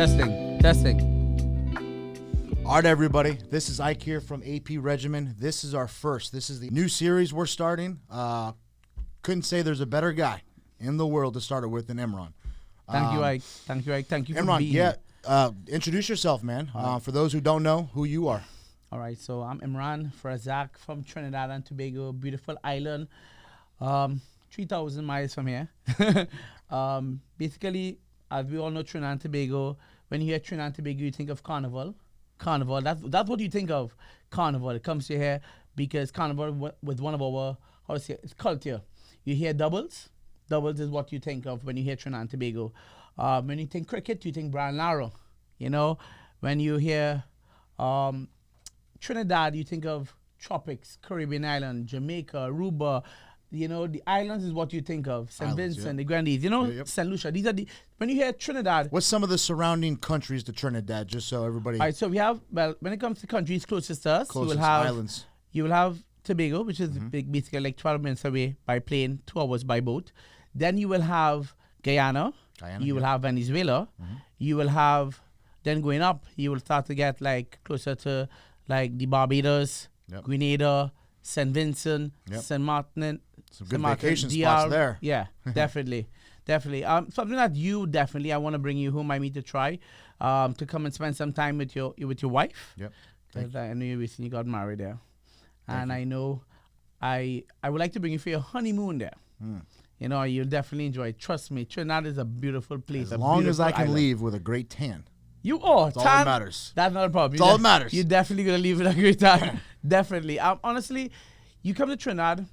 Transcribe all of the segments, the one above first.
Testing. All right, everybody. This is Ike here from AP Regimen. This is our first. This is the new series we're starting. Couldn't say there's a better guy in the world to start it with than Imran. Thank you, Ike. Thank you, Ike. Thank you for Imran, being here. introduce yourself, man. For those who don't know who you are. All right, so I'm Imran Razac from Trinidad and Tobago, beautiful island, 3,000 miles from here. Basically, as we all know, Trinidad and Tobago, when you hear Trinidad and Tobago, you think of carnival. Carnival, that's what you think of, carnival. It comes to here because carnival was one of our, it's culture. You hear doubles. Doubles is what you think of when you hear Trinidad and Tobago. When you think cricket, you think Brian Lara. You know, when you hear Trinidad, you think of tropics, Caribbean island, Jamaica, Aruba. You know, the islands is what you think of. St. Vincent, the Grenadines, you know, St. Lucia. These are when you hear Trinidad. What's some of the surrounding countries to Trinidad, just so everybody... All right, so we have, when it comes to countries closest to us, islands. You will have Tobago, which is basically like 12 minutes away by plane, 2 hours by boat. Then you will have Guyana. You will have Venezuela. You will have, then going up, you will start to get like closer to like the Barbados, Grenada, St. Vincent, St. Martin. Some good vacation spots there. Yeah, definitely. Something that I want to bring you home. I need to try to come and spend some time with your wife. Yep. I know you recently got married there. And I know I would like to bring you for your honeymoon there. You know, you'll definitely enjoy it. Trust me, Trinidad is a beautiful place. As long as I can leave with a great tan. That's all that matters. That's not a problem. That's all that matters. You're definitely going to leave with a great tan. Definitely. Honestly, you come to Trinidad,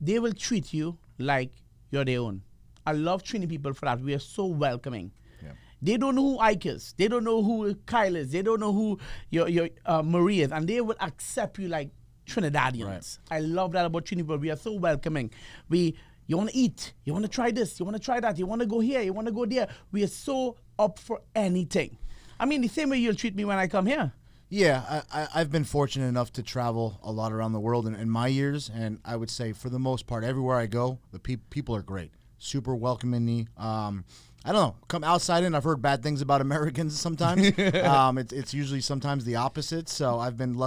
they will treat you like you're their own. I love treating people for that. We are so welcoming. Yeah. They don't know who Ike is. They don't know who Kyle is. They don't know who your Marie is. And they will accept you like Trinidadians. Right. I love that about Trinidad. We are so welcoming. You want to eat. You want to try this. You want to try that. You want to go here. You want to go there. We are so up for anything. I mean, the same way you'll treat me when I come here. Yeah, I've been fortunate enough to travel a lot around the world in my years, and I would say for the most part, everywhere I go, the people are great, super welcoming me. I don't know, come outside in, I've heard bad things about Americans sometimes. It's usually sometimes the opposite, so I've been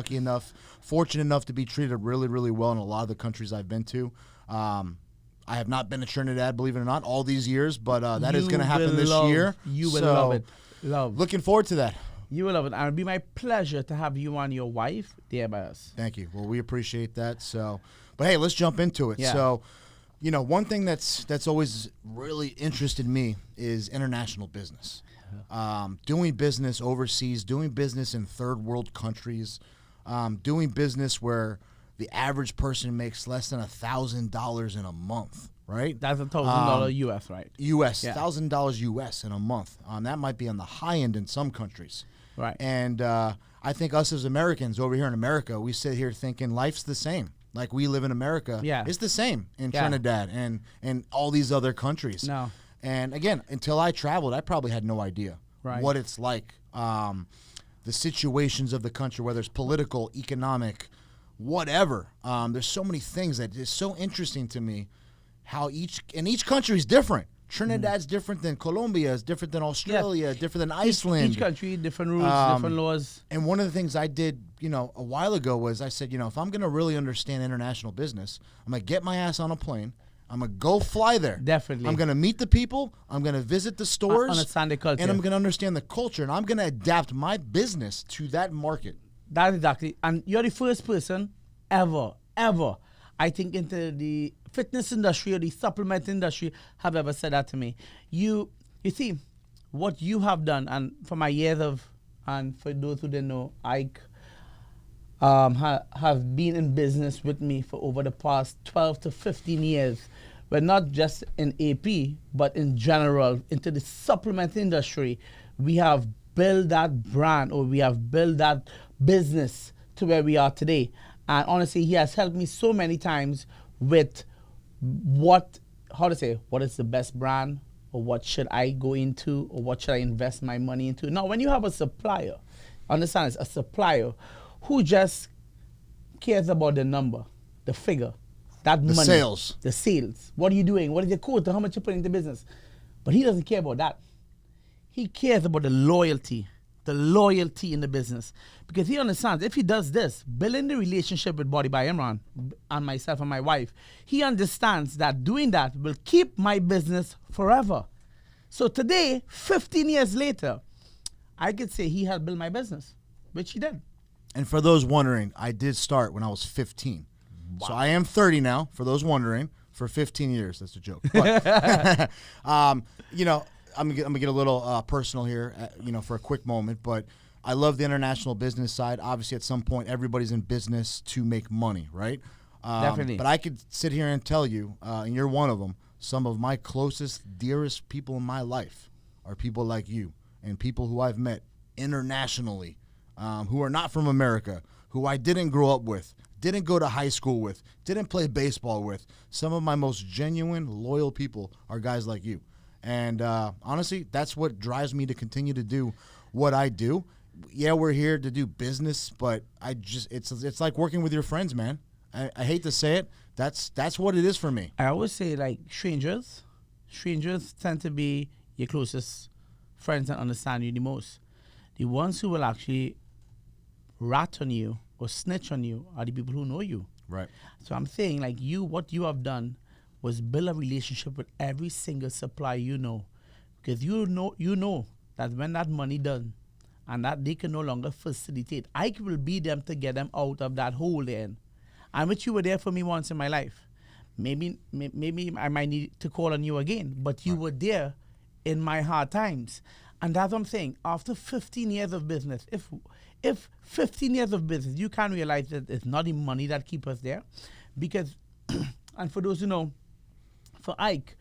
fortunate enough to be treated really, really well in a lot of the countries I've been to. I have not been to Trinidad, believe it or not, all these years, but that is going to happen this year. You will love it. Looking forward to that. You will love it. And it'll be my pleasure to have you and your wife there by us. Thank you. Well, we appreciate that. So, but hey, let's jump into it. Yeah. So, you know, one thing that's always really interested me is international business. Doing business overseas, doing business in third world countries, doing business where the average person makes less than $1,000 in a month. Right? That's $1,000 US, right? US, $1,000 US in a month. That might be on the high end in some countries. Right. And I think us as Americans over here in America, we sit here thinking life's the same. Like we live in America. Yeah. It's the same in Trinidad and all these other countries. No. And again, until I traveled, I probably had no idea what it's like. The situations of the country, whether it's political, economic, whatever. There's so many things that is so interesting to me. How each country is different. Trinidad's different than Colombia, is different than Australia, different than Iceland. Each country, different rules, different laws. And one of the things I did, a while ago was I said, if I'm going to really understand international business, I'm going to get my ass on a plane. I'm going to go fly there. Definitely. I'm going to meet the people. I'm going to visit the stores. Understand the culture. And I'm going to understand the culture. And I'm going to adapt my business to that market. That's exactly. And you're the first person ever, I think, into the fitness industry or the supplement industry have ever said that to me. You see, what you have done, and for my years and for those who didn't know, Ike have been in business with me for over the past 12 to 15 years, but not just in AP, but in general, into the supplement industry. We have built that brand, or we have built that business to where we are today. And honestly, he has helped me so many times with what is the best brand, or what should I go into, or what should I invest my money into. Now, when you have a supplier, understand it's a supplier who just cares about the number, the figure, that money. The sales. What are you doing? What is your quota? How much you put into business? But he doesn't care about that. He cares about the loyalty in the business. Because he understands if he does this, building the relationship with Body by Imran and myself and my wife, he understands that doing that will keep my business forever. So today, 15 years later, I could say he had built my business, which he did. And for those wondering, I did start when I was 15. Wow. So I am 30 now, for those wondering, for 15 years. That's a joke. But, you know, I'm gonna get a little personal here, you know, for a quick moment. But I love the international business side. Obviously, at some point, everybody's in business to make money, right? Definitely. But I could sit here and tell you, and you're one of them, some of my closest, dearest people in my life are people like you and people who I've met internationally, who are not from America, who I didn't grow up with, didn't go to high school with, didn't play baseball with. Some of my most genuine, loyal people are guys like you. And honestly, that's what drives me to continue to do what I do. Yeah, we're here to do business, but it's like working with your friends, man. I hate to say it. That's what it is for me. I always say, like, strangers tend to be your closest friends and understand you the most. The ones who will actually rat on you or snitch on you are the people who know you. Right. So I'm saying, like, what you have done was build a relationship with every single supplier you know. Because you know that when that money done and that they can no longer facilitate, I will be them to get them out of that hole they're in. And which you were there for me once in my life. Maybe I might need to call on you again, but you were there in my hard times. And that's what I'm saying. After 15 years of business, if 15 years of business, you can realize that it's not the money that keeps us there. Because, and for those who know, for Ike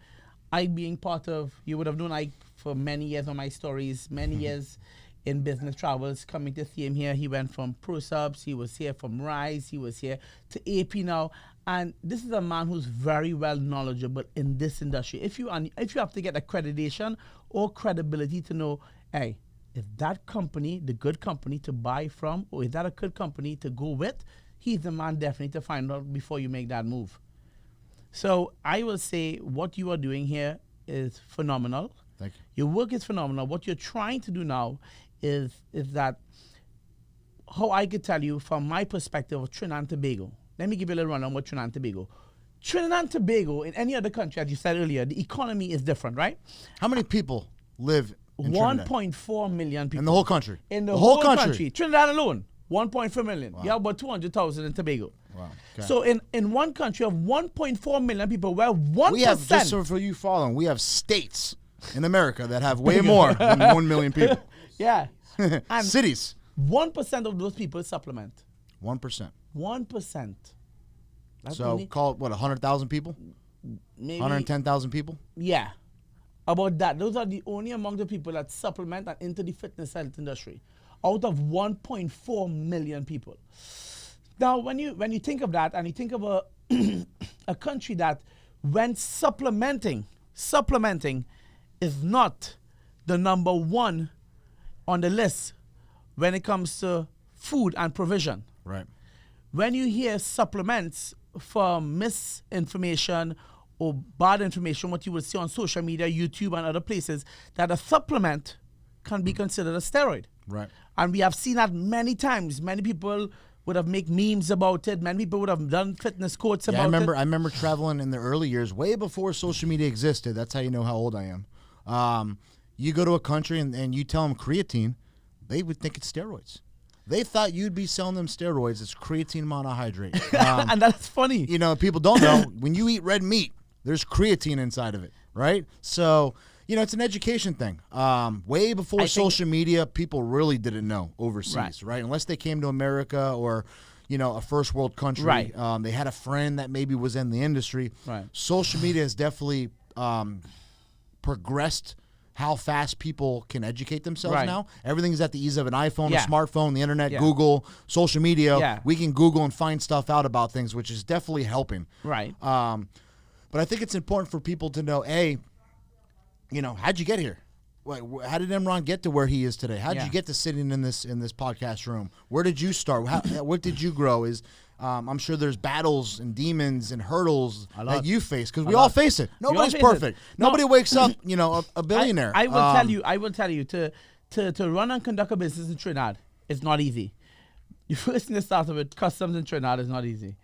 being part of, you would have known Ike for many years on my stories, many years in business travels, coming to see him here. He went from ProSubs, he was here from Rise, he was here to AP now. And this is a man who's very well knowledgeable in this industry. If you have to get accreditation or credibility to know, hey, is that company the good company to buy from, or is that a good company to go with? He's the man definitely to find out before you make that move. So I will say what you are doing here is phenomenal. Thank you. Your work is phenomenal. What you're trying to do now is that, how I could tell you from my perspective of Trinidad and Tobago. Let me give you a little run on what Trinidad and Tobago. Trinidad and Tobago, in any other country, as you said earlier, the economy is different, right? How many people live in Trinidad? 1.4 million people. In the whole country? In the whole country. Trinidad alone, 1.4 million. Wow. You have about 200,000 in Tobago. Wow. Okay. So in one country of 1.4 million people, where 1%... We have, just so for you following, we have states in America that have way more than 1 million people. Yeah. And cities. 1% of those people supplement. 1%. 1%. That's So only, call it, what, 100,000 people? maybe 110,000 people? Yeah. About that. Those are the only among the people that supplement and into the fitness health industry. Out of 1.4 million people. Now, when you think of that, and you think of a country that when supplementing is not the number one on the list when it comes to food and provision. Right. When you hear supplements for misinformation or bad information, what you will see on social media, YouTube, and other places, that a supplement can be considered a steroid. Right. And we have seen that many times. Many people would have made memes about it. Many people would have done fitness quotes about it. I remember traveling in the early years, way before social media existed. That's how you know how old I am. You go to a country and you tell them creatine, they would think it's steroids. They thought you'd be selling them steroids. It's creatine monohydrate. And that's funny. You know, people don't know, when you eat red meat, there's creatine inside of it, right? So, you know, it's an education thing. Way before social media, people really didn't know overseas, right? Unless they came to America or, you know, a first world country. Right. They had a friend that maybe was in the industry. Right. Social media has definitely progressed how fast people can educate themselves now. Everything's at the ease of an iPhone, a smartphone, the internet, Google, social media. Yeah. We can Google and find stuff out about things, which is definitely helping. Right. But I think it's important for people to know, A, you know, how'd you get here? how did Imran get to where he is today? How did Yeah. you get to sitting in this podcast room? Where did you start? What did you grow? I'm sure there's battles and demons and hurdles that you face because we all face it. Nobody's perfect. Nobody wakes up, a billionaire. I will tell you to run and conduct a business in Trinidad, it's not easy. The first thing to start with, customs in Trinidad is not easy.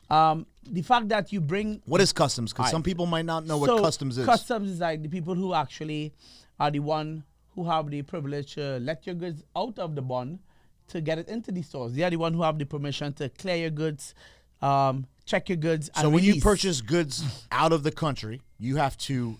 The fact that you bring... What is customs? Because some people might not know what customs is. Customs is like the people who actually are the one who have the privilege to let your goods out of the bond to get it into the stores. They are the one who have the permission to clear your goods, check your goods, and So when you release. purchase goods out of the country, you have to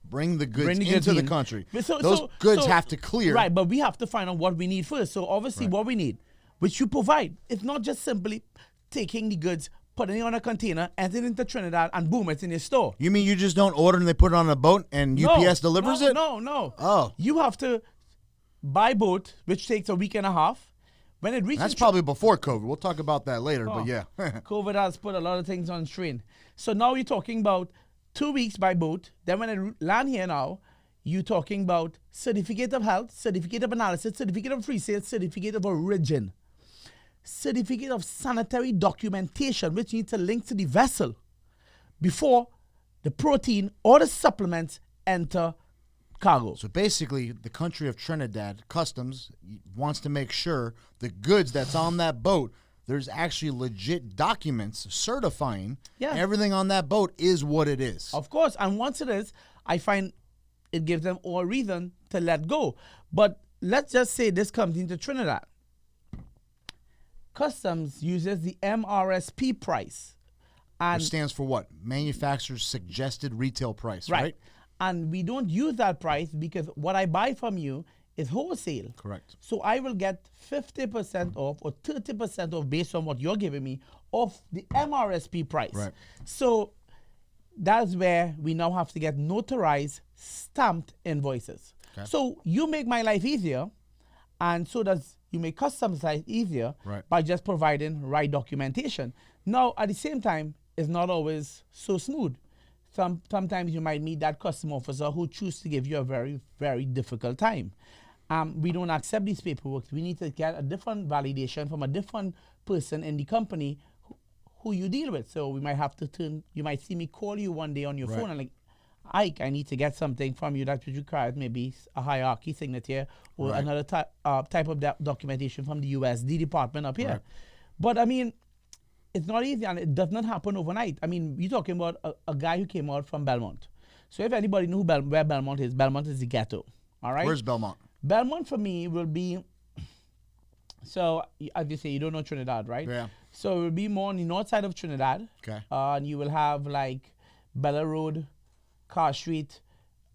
bring the goods into the country. Those goods have to clear. Right, but we have to find out what we need first. So obviously what we need, which you provide. It's not just simply taking the goods, putting it on a container, entering into Trinidad, and boom, it's in your store. You mean you just don't order and they put it on a boat and UPS delivers it? No. Oh. You have to buy boat, which takes a week and a half. When it reaches... That's probably before COVID. We'll talk about that later, but yeah. COVID has put a lot of things on strain. So now you're talking about 2 weeks by boat. Then when it land here now, you're talking about certificate of health, certificate of analysis, certificate of free sale, certificate of origin, certificate of sanitary documentation, which needs to link to the vessel before the protein or the supplements enter cargo. So basically, the country of Trinidad, Customs, wants to make sure the goods that's on that boat, there's actually legit documents certifying everything on that boat is what it is. Of course. And once it is, I find it gives them all reason to let go. But let's just say this comes into Trinidad. Customs uses the MRSP price. Which stands for what? Manufacturer's Suggested Retail Price, right? And we don't use that price because what I buy from you is wholesale. Correct. So I will get 50% off or 30% off based on what you're giving me off the MRSP price. Right. So that's where we now have to get notarized, stamped invoices. Okay. So you make my life easier, and so does you make customs life easier by just providing right documentation. Now, at the same time, it's not always so smooth. Sometimes you might meet that custom officer who chooses to give you a very, very difficult time. We don't accept these paperwork. We need to get a different validation from a different person in the company who you deal with. So we might have to you might see me call you one day on your phone and like, Ike, I need to get something from you that requires maybe a hierarchy signature or another type of documentation from the USD department up here. Right. But I mean, it's not easy and it does not happen overnight. I mean, you're talking about a guy who came out from Belmont. So if anybody knew where Belmont is the ghetto. All right? Where's Belmont? Belmont for me will be, so as you say, you don't know Trinidad, right? Yeah. So it will be more on the north side of Trinidad. Okay. And you will have like Bella Road, Car Street,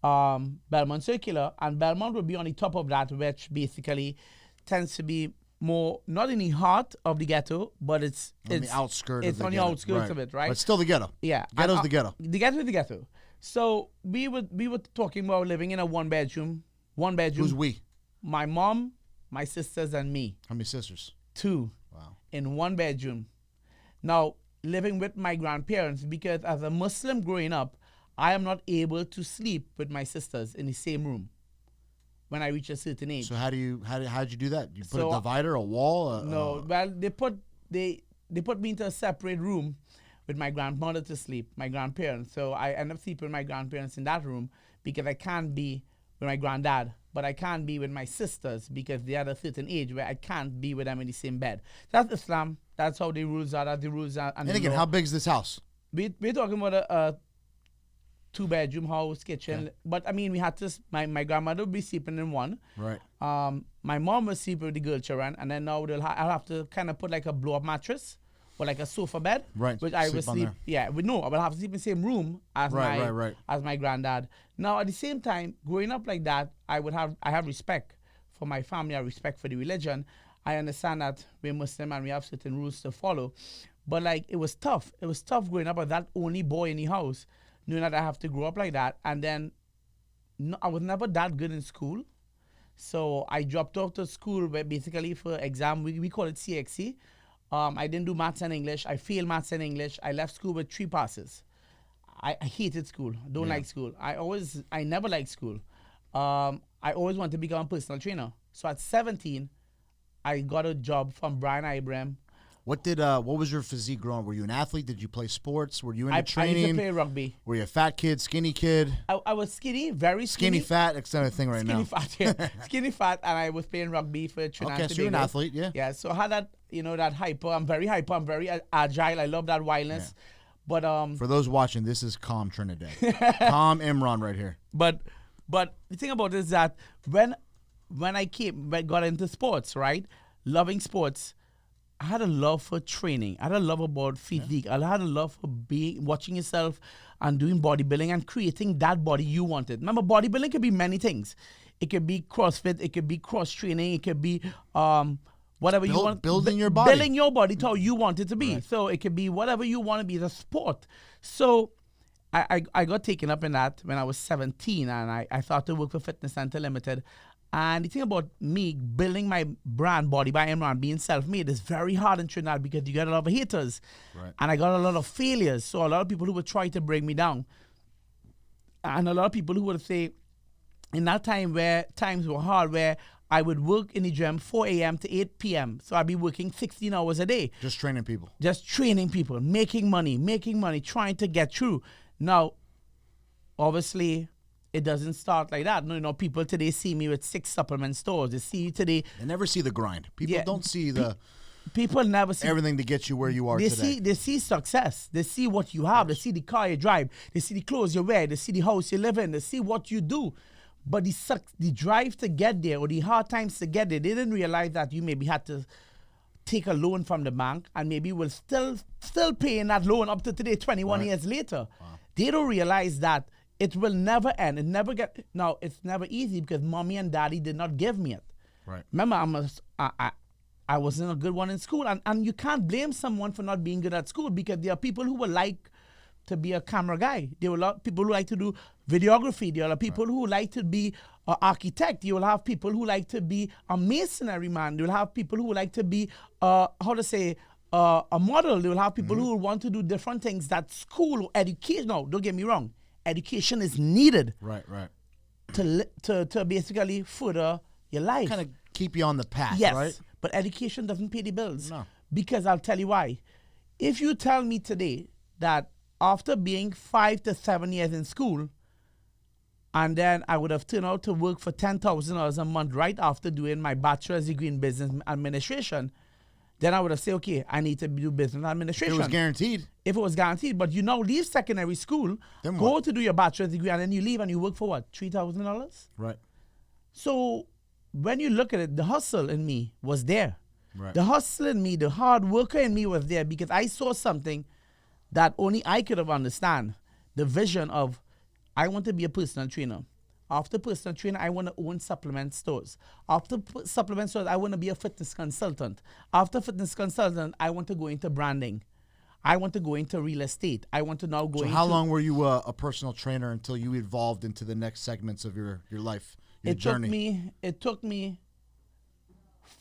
Belmont Circular, and Belmont will be on the top of that, which basically tends to be more not in the heart of the ghetto, but it's on the outskirts. It's on the outskirts of it, right? But still the ghetto. Yeah, Ghetto's the ghetto. The ghetto is the ghetto. So we were talking about living in a one bedroom. Who's we? My mom, my sisters, and me. How many sisters? 2. Wow. In one bedroom. Now living with my grandparents because as a Muslim growing up, I am not able to sleep with my sisters in the same room when I reach a certain age. So how'd you do that? You put a divider, a wall? No. Well, they put me into a separate room with my grandmother to sleep, my grandparents. So I end up sleeping with my grandparents in that room because I can't be with my granddad, but I can't be with my sisters because they are at a certain age where I can't be with them in the same bed. That's Islam. That's how the rules are. That's the rules are. And again, how big is this house? We're talking about a 2-bedroom house, kitchen. Okay. But I mean, we had to. My grandmother would be sleeping in one. Right. My mom was sleeping with the girl children, and then now I'll have to kind of put like a blow-up mattress or like a sofa bed. Right. Which I would sleep. Yeah. But no, I will have to sleep in the same room as as my granddad. Now at the same time, growing up like that, I have respect for my family. I have respect for the religion. I understand that we're Muslim and we have certain rules to follow. But like it was tough. It was tough growing up as that only boy in the house, knowing that I have to grow up like that. And then I was never that good in school. So I dropped off to school where basically for exam, we call it CXC. I didn't do maths and English. I failed maths and English. I left school with 3 passes. I hated school. Don't like school. I never liked school. I always wanted to become a personal trainer. So at 17, I got a job from Brian Ibrahim. What was your physique growing? Were you an athlete? Did you play sports? Were you into I training? used to play rugby. Were you a fat kid, skinny kid? I was skinny, very skinny. Skinny fat, that's another thing right now. Skinny fat, yeah. Skinny fat, and I was playing rugby for Trinidad. Okay, so you're an athlete, yeah. Yeah, so I had that, that hyper. I'm very hyper. I'm very agile. I love that wildness. Yeah. But for those watching, this is calm Trinidad. Calm Imran right here. But the thing about it is that when I got into sports, right, loving sports, I had a love for training. I had a love about physique. Yeah. I had a love for watching yourself and doing bodybuilding and creating that body you wanted. Remember, bodybuilding could be many things. It could be CrossFit. It could be cross training. It could be whatever you want. Building your body. Building your body to how you want it to be. Right. So it could be whatever you want to be. It's a sport. So I got taken up in that when I was 17, and I started to work for Fitness Center Limited. And the thing about me building my brand, Body by Imran, being self-made, is very hard in Trinidad because you get a lot of haters. Right. And I got a lot of failures. So a lot of people who would try to bring me down. And a lot of people who would say, in that time where times were hard, where I would work in the gym 4 a.m. to 8 p.m. So I'd be working 16 hours a day. Just training people. Just training people, making money, trying to get through. Now, obviously, it doesn't start like that. No, people today see me with 6 supplement stores. They see today. They never see the grind. People don't see the. People never see everything to get you where you are today. They see success. They see what you have. They see the car you drive. They see the clothes you wear. They see the house you live in. They see what you do. But the drive to get there or the hard times to get there, they didn't realize that you maybe had to take a loan from the bank and maybe will still paying that loan up to today, 21 years later. Wow. They don't realize that it will never end. Now, it's never easy because mommy and daddy did not give me it. Right. Remember, I wasn't a good one in school. And you can't blame someone for not being good at school because there are people who would like to be a camera guy. There were a lot of people who like to do videography. There are people who like to be an architect. You will have people who like to be a masonry man. You will have people who like to be, a model. You will have people who want to do different things that school or education. No, don't get me wrong. Education is needed. Right. To basically further your life. Kind of keep you on the path, yes, right? But education doesn't pay the bills. No. Because I'll tell you why. If you tell me today that after being 5 to 7 years in school, and then I would have turned out to work for $10,000 a month right after doing my bachelor's degree in business administration, then I would have said, okay, I need to do business administration. It was guaranteed. If it was guaranteed. But you now leave secondary school, go to do your bachelor's degree, and then you leave and you work for what, $3,000? Right. So when you look at it, the hustle in me was there. Right. The hustle in me, the hard worker in me was there because I saw something that only I could have understand. The vision of, I want to be a personal trainer. After personal trainer, I want to own supplement stores. After supplement stores, I want to be a fitness consultant. After fitness consultant, I want to go into branding. I want to go into real estate. I want to now go into... So how long were you a personal trainer until you evolved into the next segments of your life, your journey? It took me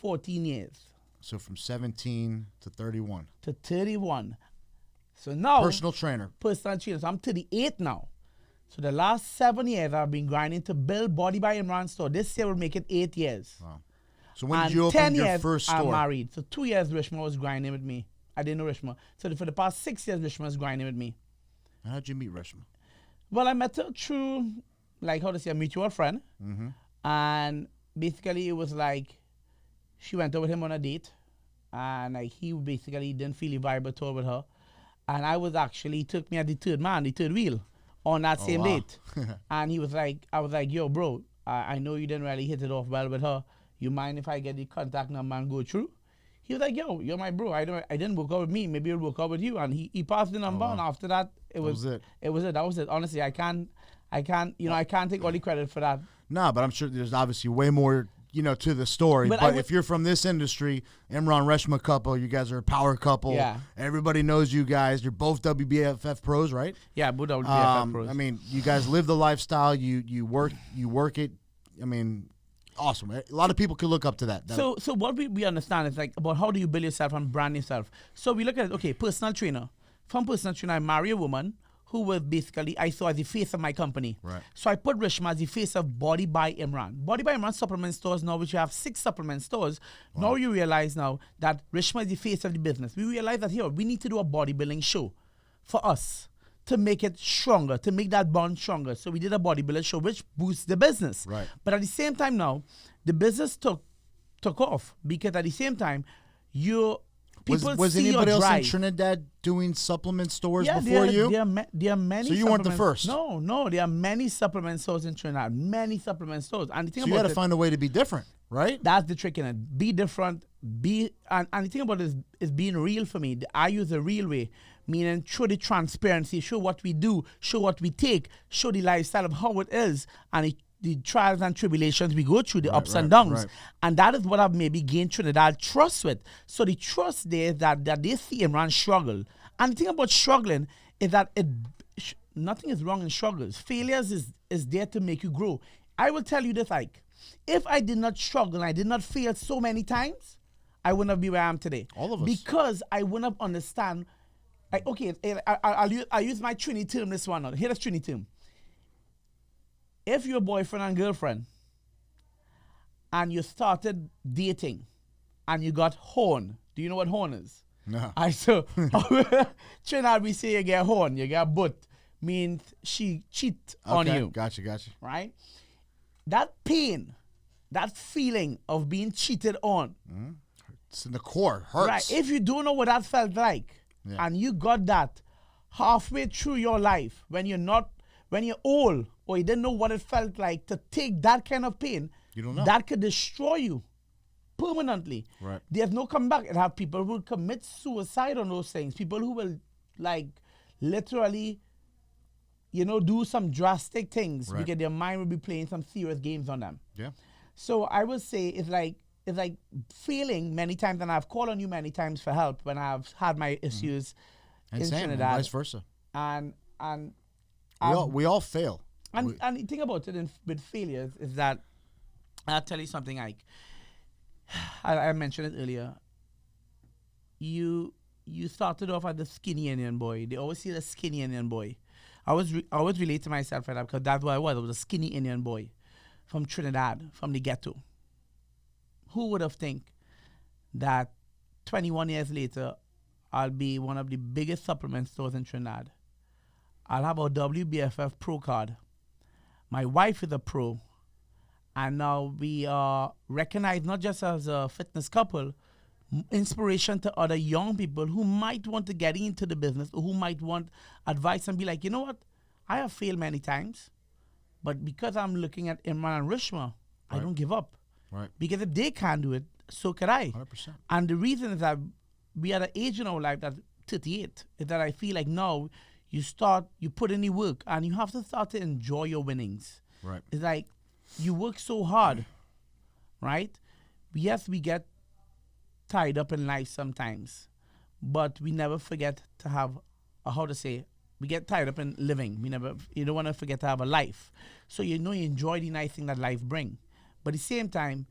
14 years. So from 17 to 31. To 31. So now... Personal trainer. Personal trainer. So I'm 38 now. So the last 7 years I've been grinding to build Body by Imran store. This year will make it 8 years. Wow. So when did you open your first store? I'm married. So 2 years Rishma was grinding with me. I didn't know Rishma. So for the past 6 years Rishma was grinding with me. How did you meet Rishma? Well, I met her through, a mutual friend. Mm-hmm. And basically it was like she went out with him on a date. And he basically didn't feel the vibe at all with her. And I was actually, he took me at the third wheel on that same date. And I was like, yo, bro, I know you didn't really hit it off well with her. You mind if I get the contact number and go through? He was like, yo, you're my bro. I didn't work out with me. Maybe it'll work out with you. And he passed the number. And after that, that was it. That was it. Honestly, I can't take all the credit for that. No, but I'm sure there's obviously way more, to the story. But if you're from this industry, Imran Reshma couple, you guys are a power couple. Yeah. Everybody knows you guys. You're both WBFF pros, right? Yeah, both WBFF pros. I mean, you guys live the lifestyle. You work it. I mean, awesome. A lot of people could look up to that. So what we understand is about how do you build yourself and brand yourself. So we look at it, okay, personal trainer. From personal trainer, I marry a woman who was basically, I saw as the face of my company. Right. So I put Rishma as the face of Body by Imran. Body by Imran supplement stores now, which you have 6 supplement stores. Now you realize now that Rishma is the face of the business. We realize that here, we need to do a bodybuilding show for us to make it stronger, to make that bond stronger. So we did a bodybuilder show, which boosts the business. Right. But at the same time now, the business took off because at the same time, Was see anybody your else in drive. Trinidad doing supplement stores Yeah, before you? There are many. So you weren't the supplements- first? No, there are many supplement stores in Trinidad. Many supplement stores. And the thing So you about got to find a way to be different, right? that's the trick in it. Be different. And the thing about it is being real for me. I use the real way, meaning show the transparency, show what we do, show what we take, show the lifestyle of how it is, and the trials and tribulations we go through, the ups and downs. right. And that is what I've maybe gained Trinidad trust with. So the trust there is that they see Imran struggle. And the thing about struggling is that nothing is wrong in struggles. Failures is there to make you grow. I will tell you this, Ike. If I did not struggle and I did not fail so many times, I wouldn't be where I am today. All of us. Because I wouldn't understand. I'll use my Trini term this one. Here is Trini term. If you're boyfriend and girlfriend and you started dating and you got horn, do you know what horn is? No. So Trinidad, we say you get horn, you get butt, means she cheat on you. Gotcha. Right? That pain, that feeling of being cheated on. It's in the core. Hurts. Right. If you don't know what that felt like, and you got that halfway through your life when you're old, or you didn't know what it felt like to take that kind of pain, You don't know. that could destroy you permanently. Right. There's no comeback. It have people who will commit suicide on those things. People who will literally, do some drastic things Right. because their mind will be playing some serious games on them. Yeah. So I would say it's like failing many times, and I've called on you many times for help when I've had my issues And in same, and Trinidad. vice versa. And We all fail. and the thing about it with failures is that I'll tell you something, Ike. I mentioned it earlier. You started off as the skinny Indian boy. They always see the skinny Indian boy. I always relate to myself like that because that's what I was. I was a skinny Indian boy from Trinidad, from the ghetto. Who would have think that 21 years later, I'll be one of the biggest supplement stores in Trinidad. I'll have a WBFF pro card. My wife is a pro. And now we are recognized not just as a fitness couple, inspiration to other young people who might want to get into the business or who might want advice and be like, you know what? I have failed many times, but because I'm looking at Imran and Rishma, I don't give up. Right. Because if they can't do it, so can I. 100%. And the reason is that we are at an age in our life that's 38, is that I feel like now you put in the work and you have to start to enjoy your winnings. Right. It's like you work so hard, right? Yes, we get tied up in life sometimes, but we never forget to have we get tied up in living. You don't want to forget to have a life. So you enjoy the nice thing that life brings. But at the same time,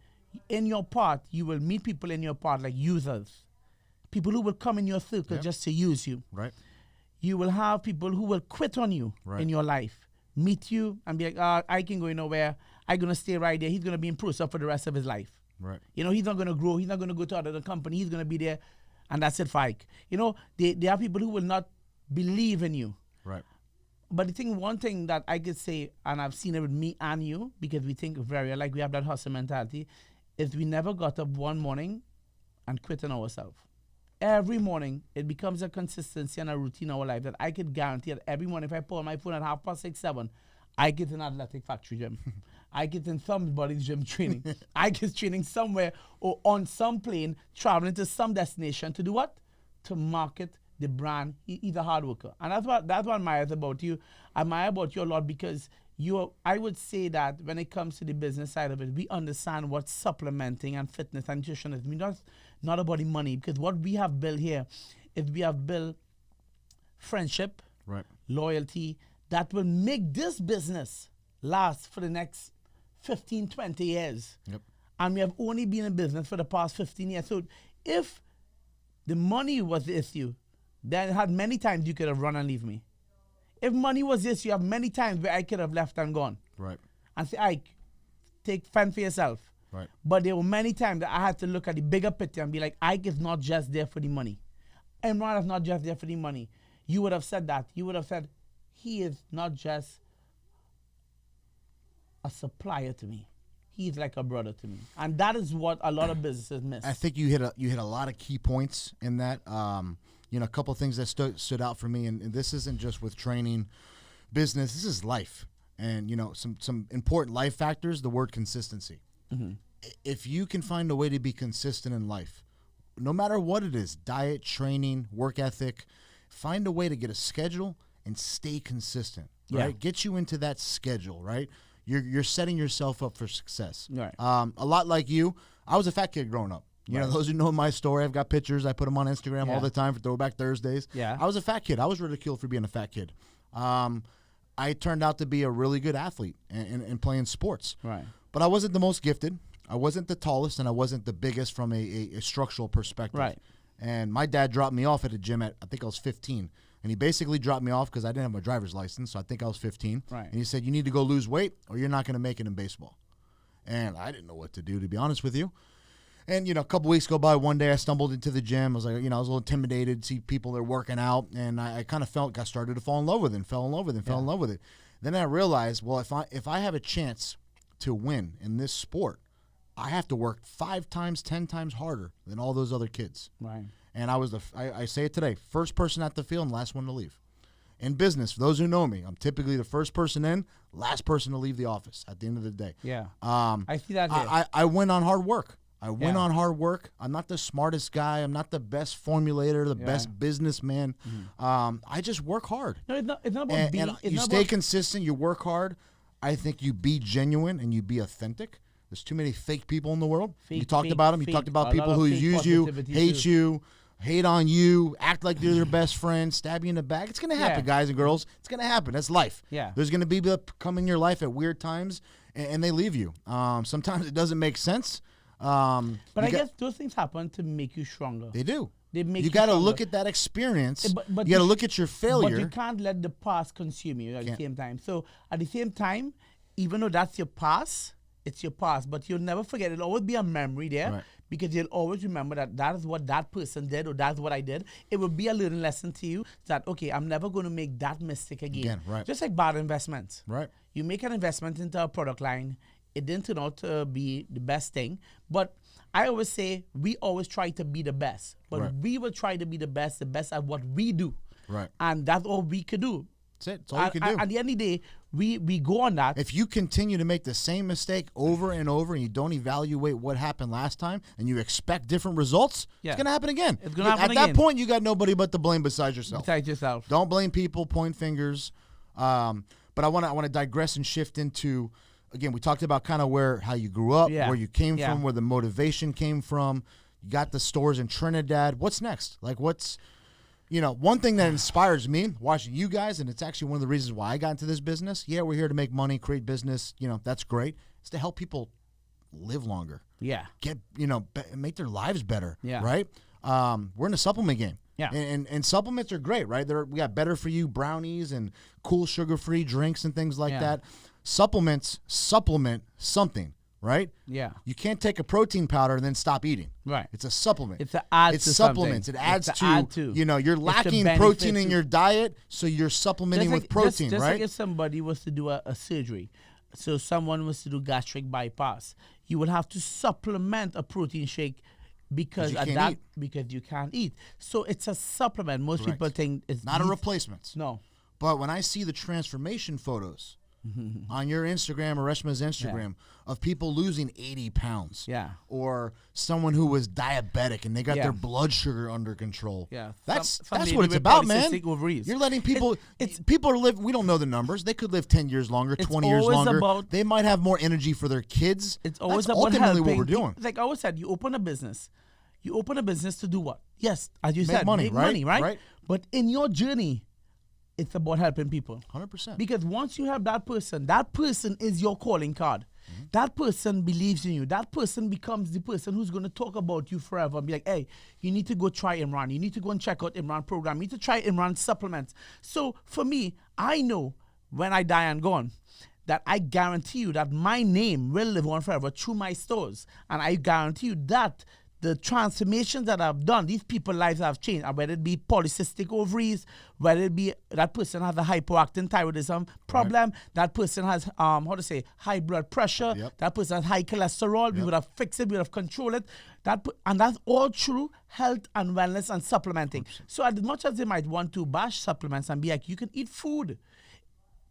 in your part, you will meet people in your part like users. People who will come in your circle just to use you. Right. You will have people who will quit on you in your life. Meet you and be like, I can go nowhere. I'm going to stay right there. He's going to be in Prusa for the rest of his life. Right. He's not going to grow. He's not going to go to another company. He's going to be there. And that's it, Fike. There are people who will not believe in you. Right. But one thing that I could say, and I've seen it with me and you, because we think we have that hustle mentality, is we never got up one morning and quit on ourselves. Every morning, it becomes a consistency and a routine in our life that I could guarantee that every morning, if I pull my phone at 6:30, 7, I get in athletic factory gym. I get in somebody's gym training. I get training somewhere or on some plane, traveling to some destination to do what? To market the brand. He's a hard worker. And that's what I admire about you. I admire about you a lot because I would say that when it comes to the business side of it, we understand what supplementing and fitness and nutrition is. I mean, that's not about the money, because what we have built here is we have built friendship, loyalty, that will make this business last for the next 15, 20 years. Yep. And we have only been in business for the past 15 years. So if the money was the issue, then it had many times you could have run and leave me. If money was this, you have many times where I could have left and gone. Right. And say, Ike, fend for yourself. Right. But there were many times that I had to look at the bigger picture and be like, Ike is not just there for the money. Imran is not just there for the money. You would have said that. You would have said, he is not just a supplier to me. He's like a brother to me. And that is what a lot of businesses miss. I think you hit a lot of key points in that. A couple of things that stood out for me, and this isn't just with training, business. This is life, and some important life factors. The word consistency. Mm-hmm. If you can find a way to be consistent in life, no matter what it is, diet, training, work ethic, find a way to get a schedule and stay consistent. Right, get you into that schedule. Right, you're setting yourself up for success. Right. A lot like you, I was a fat kid growing up. You know, those who know my story, I've got pictures. I put them on Instagram all the time for Throwback Thursdays. Yeah. I was a fat kid. I was ridiculed for being a fat kid. I turned out to be a really good athlete in playing sports. Right. But I wasn't the most gifted. I wasn't the tallest, and I wasn't the biggest from a structural perspective. Right. And my dad dropped me off at a gym at, I think I was 15. And he basically dropped me off because I didn't have my driver's license, so I think I was 15. Right. And he said, you need to go lose weight or you're not going to make it in baseball. And I didn't know what to do, to be honest with you. And, a couple weeks go by. One day I stumbled into the gym. I was like, I was a little intimidated, see people there working out. And I kind of started to fall in love with it, fell in love with it. Then I realized, well, if I have a chance to win in this sport, I have to work 5 times, 10 times harder than all those other kids. Right. And I was I say it today, first person at the field and last one to leave. In business, for those who know me, I'm typically the first person in, last person to leave the office at the end of the day. Yeah. I see that here. I win on hard work. I win on hard work. I'm not the smartest guy. I'm not the best formulator, the best businessman. Mm-hmm. I just work hard. No, it's not about being. And you stay consistent. You work hard. I think you be genuine and you be authentic. There's too many fake people in the world. You talked about them. You talked about people who use you, hate you, hate on you, act like they're your best friend, stab you in the back. It's going to happen, guys and girls. It's going to happen. That's life. Yeah. There's going to be people that come in your life at weird times, and they leave you. Sometimes it doesn't make sense. But I guess those things happen to make you stronger. They do. They make you got to look at that experience. But you got to look at your failure. But you can't let the past consume you at the same time. So at the same time, even though that's your past, it's your past. But you'll never forget. It'll always be a memory there. Right. Because you'll always remember that is what that person did or that's what I did. It will be a learning lesson to you that, okay, I'm never going to make that mistake again. Right. Just like bad investments. Right. You make an investment into a product line. It didn't turn out to be the best thing. But I always say we always try to be the best. But we will try to be the best at what we do. Right. And that's all we could do. That's it. That's all you can do. At the end of the day, we go on that. If you continue to make the same mistake over and over and you don't evaluate what happened last time and you expect different results, it's going to happen again. It's going to happen again. At that point, you got nobody but to blame besides yourself. Don't blame people, point fingers. But I want to digress and shift into, again, we talked about kind of how you grew up, where you came from, where the motivation came from. You got the stores in Trinidad. What's next? Like one thing that inspires me watching you guys, and it's actually one of the reasons why I got into this business. Yeah, we're here to make money, create business. That's great. It's to help people live longer. Yeah. Get, make their lives better. Yeah. Right? We're in a supplement game. Yeah. And supplements are great, right? We got better for you brownies and cool sugar-free drinks and things like that. Supplements supplement something. Right? Yeah. You can't take a protein powder and then stop eating. Right. It's a supplement. It's supplements. It adds to. You're lacking protein in your diet, so you're supplementing with protein, just right? Like if somebody was to do a surgery, so someone was to do gastric bypass, you would have to supplement a protein shake because you can't eat. So it's a supplement. Most people think it's not a replacement. No. But when I see the transformation photos on your Instagram or Reshma's Instagram of people losing 80 pounds. Yeah. Or someone who was diabetic and they got their blood sugar under control. Yeah. That's what it's about, man. You're letting people people are we don't know the numbers. They could live 10 years longer, 20 years longer. They might have more energy for their kids. It's always That's about ultimately helping. what we're doing. Like I always said, you open a business. You open a business to do what? Yes, as you said, money, make right? money, right? Right. But in your journey, it's about helping people. 100%. Because once you have that person is your calling card. that person believes in you. That person becomes the person who's going to talk about you forever and be like, hey, you need to go try Imran. You need to go and check out Imran program. You need to try Imran supplements. So for me, I know when I die and gone, that I guarantee you that my name will live on forever through my stores. And I guarantee you that the transformations that I've done, these people's lives have changed. And whether it be polycystic ovaries, whether it be that person has a hypoactive thyroidism problem, that person has, high blood pressure, that person has high cholesterol, we would have fixed it, we would have controlled it. And that's all through health and wellness and supplementing. 100%. So as much as they might want to bash supplements and be like, you can eat food.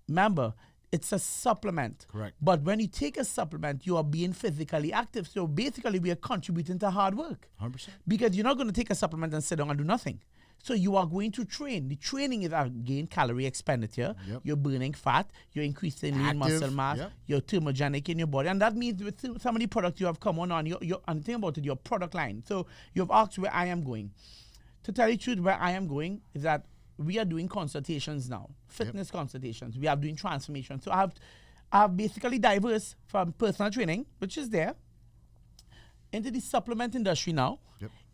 Remember, it's a supplement. Correct. But when you take a supplement, you are being physically active. So basically, we are contributing to hard work. 100%. Because you're not going to take a supplement and sit down and do nothing. So you are going to train. The training is, again, calorie expenditure. You're burning fat. You're increasing lean muscle mass. You're thermogenic in your body. And that means with some of the products you have come on, and think about it, your product line. So you've asked where I am going. To tell you the truth, where I am going is that we are doing consultations now, fitness consultations. We are doing transformation. So I have basically diverse from personal training, which is there, into the supplement industry now,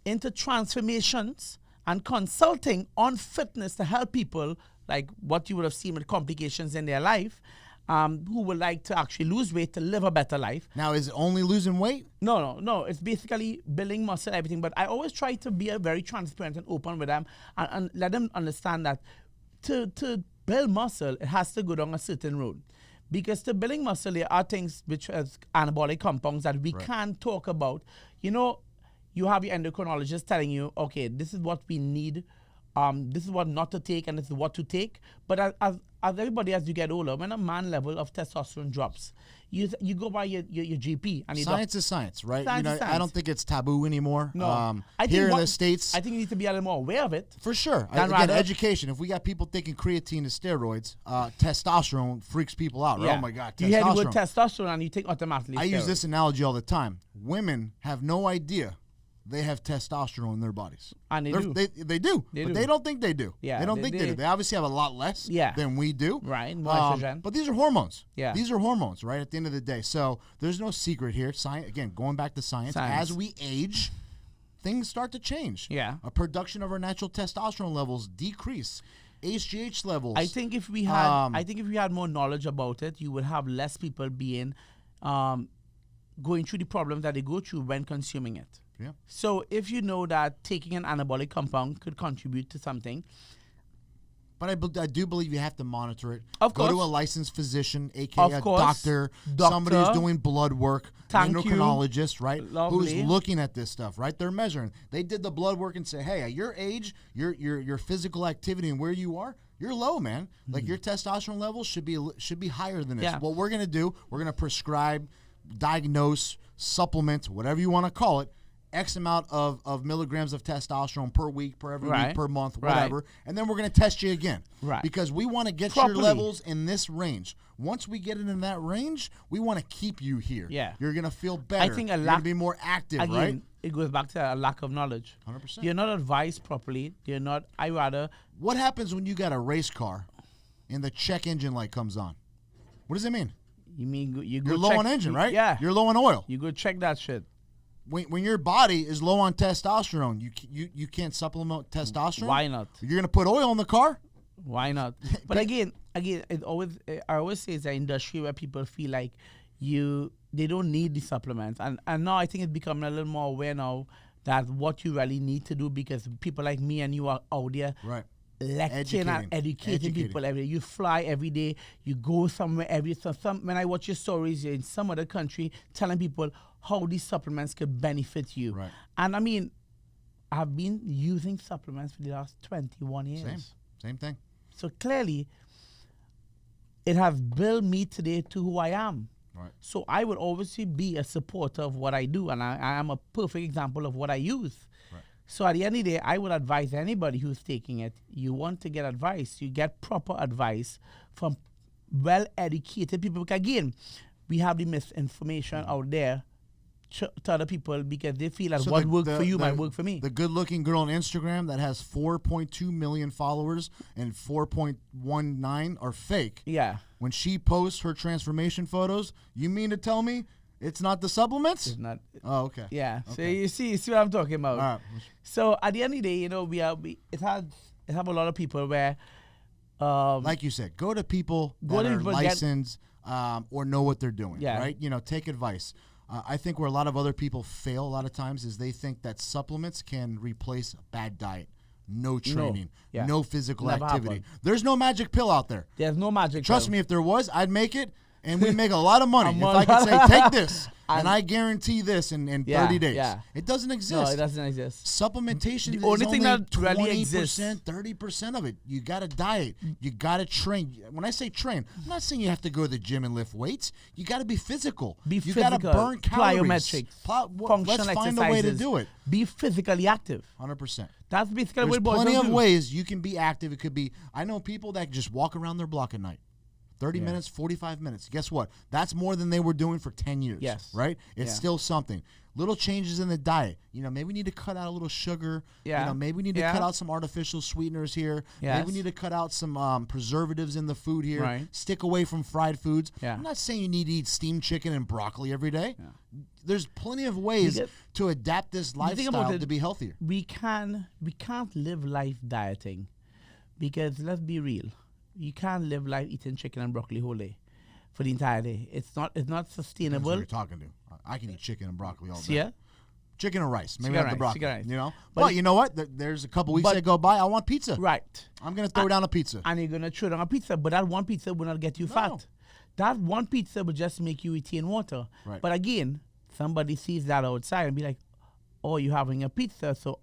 into transformations and consulting on fitness to help people, like what you would have seen with complications in their life, who would like to actually lose weight to live a better life. Now, is it only losing weight? No. It's basically building muscle, everything. But I always try to be very transparent and open with them and let them understand that to build muscle, it has to go down a certain road. Because to building muscle, there are things which are anabolic compounds that we can't talk about. You know, you have your endocrinologist telling you, okay, this is what we need. This is what not to take and this is what to take. But as everybody, as you get older, when a man level of testosterone drops, you go by your GP. And science is science, right? Science is science. I don't think it's taboo anymore. No. Here in the States. I think you need to be a little more aware of it. For sure. Again, education. If we got people thinking creatine is steroids, testosterone freaks people out. Right? Oh my God, testosterone. You hear the word testosterone and you think automatically I use this analogy all the time. Women have no idea they have testosterone in their bodies. And they do. They do. But they don't think they do. Yeah, they don't think they do. They obviously have a lot less than we do. Right. More estrogen. But these are hormones. Yeah. These are hormones, right, at the end of the day. So there's no secret here. Science, again, going back to science. As we age, things start to change. Yeah. A production of our natural testosterone levels decrease. HGH levels. I think if we had more knowledge about it, you would have less people being going through the problems that they go through when consuming it. Yeah. So if you know that taking an anabolic compound could contribute to something. But I do believe you have to monitor it. Of course. Go to a licensed physician, a.k.a. a doctor, Doctor, somebody who's doing blood work, endocrinologist, right? Lovely. Who's looking at this stuff, right? They're measuring. They did the blood work and say, hey, at your age, your physical activity and where you are, you're low, man. Like your testosterone levels should be higher than this. Yeah. What we're going to do, we're going to prescribe, diagnose, supplement, whatever you want to call it, X amount of milligrams of testosterone per week, per every week, per month, whatever. And then we're going to test you again. Right. Because we want to get your levels in this range. Once we get it in that range, we want to keep you here. Yeah. You're going to feel better. I think you're going to be more active, again, right? It goes back to a lack of knowledge. 100%. You're not advised properly. What happens when you got a race car and the check engine light comes on? What does it mean? You mean you're low on engine, right? Yeah. You're low on oil. You go check that shit. When your body is low on testosterone, you can't supplement testosterone. Why not? You're gonna put oil in the car. Why not? But again, I always say it's an industry where people feel like they don't need the supplements, and now I think it's becoming a little more aware now that what you really need to do, because people like me and you are out there, right? Lecturing and educating people every day. You fly every day. You go somewhere every day. When I watch your stories, you're in some other country telling people how these supplements could benefit you. Right. And I mean, I've been using supplements for the last 21 years. Same thing. So clearly, it has built me today to who I am. Right. So I would always be a supporter of what I do, and I am a perfect example of what I use. Right. So at the end of the day, I would advise anybody who's taking it, you want to get advice, you get proper advice from well-educated people. Because again, we have the misinformation out there to other people because they feel that So what the- worked the- for you the- might work for me. The good-looking girl on Instagram that has 4.2 million followers and 4.19 are fake. Yeah. When she posts her transformation photos, you mean to tell me it's not the supplements? It's not. Oh, okay. Yeah. So Okay. you see what I'm talking about. All right. So at the end of the day, you know, it have a lot of people where, Like you said, go to people Go that to are people, get- licensed or know what they're doing. Yeah. Right. You know, take advice. I think where a lot of other people fail a lot of times is they think that supplements can replace a bad diet. No training, Yeah. no physical Never activity. happen. There's no magic pill out there. there's no magic. Trust me, if there was, I'd make it, and we'd make a lot of money. If money. I could say, take this, and And- I guarantee this in Yeah, 30 days. yeah. It doesn't exist. No, it doesn't exist. Supplementation The is only thing only that really exists- 20%, 30% of it. You got to diet. You got to train. When I say train, I'm not saying you have to go to the gym and lift weights. You got to be physical. Be you physical. got to burn calories. Plyometrics. Functional Let's find a way to exercises. do it. Be physically active. 100%. That's basically There's what it boils plenty down of to. ways you can be active. It could be, I know people that just walk around their block at night. 30 Yeah. minutes, 45 minutes. Guess what? That's more than they were doing for 10 years. Yes. Right? It's Yeah. still something. Little changes in the diet. You know, maybe we need to cut out a little sugar. Yeah. You know, maybe we need to Yeah. cut out some artificial sweeteners here. Yes. Maybe we need to cut out some preservatives in the food here. Right. Stick away from fried foods. Yeah. I'm not saying you need to eat steamed chicken and broccoli every day. There's plenty of ways get- to adapt this You think about lifestyle it, to be healthier. we can't live life dieting because let's be real, you can't live life eating chicken and broccoli whole day for the entire day. It's not That's who sustainable. you're talking to. I can eat chicken and broccoli all day. See ya? Chicken and rice. Maybe Chicken not the rice, broccoli. chicken rice. You know? But But you know what? There's a couple weeks but- that go by. I want pizza. Right. I'm going to throw down a pizza. And you're gonna throw down a pizza, but that one pizza will not get you fat. That one pizza will just make you retain water. Right. But again, somebody sees that outside and be like, "Oh, you're having a pizza, so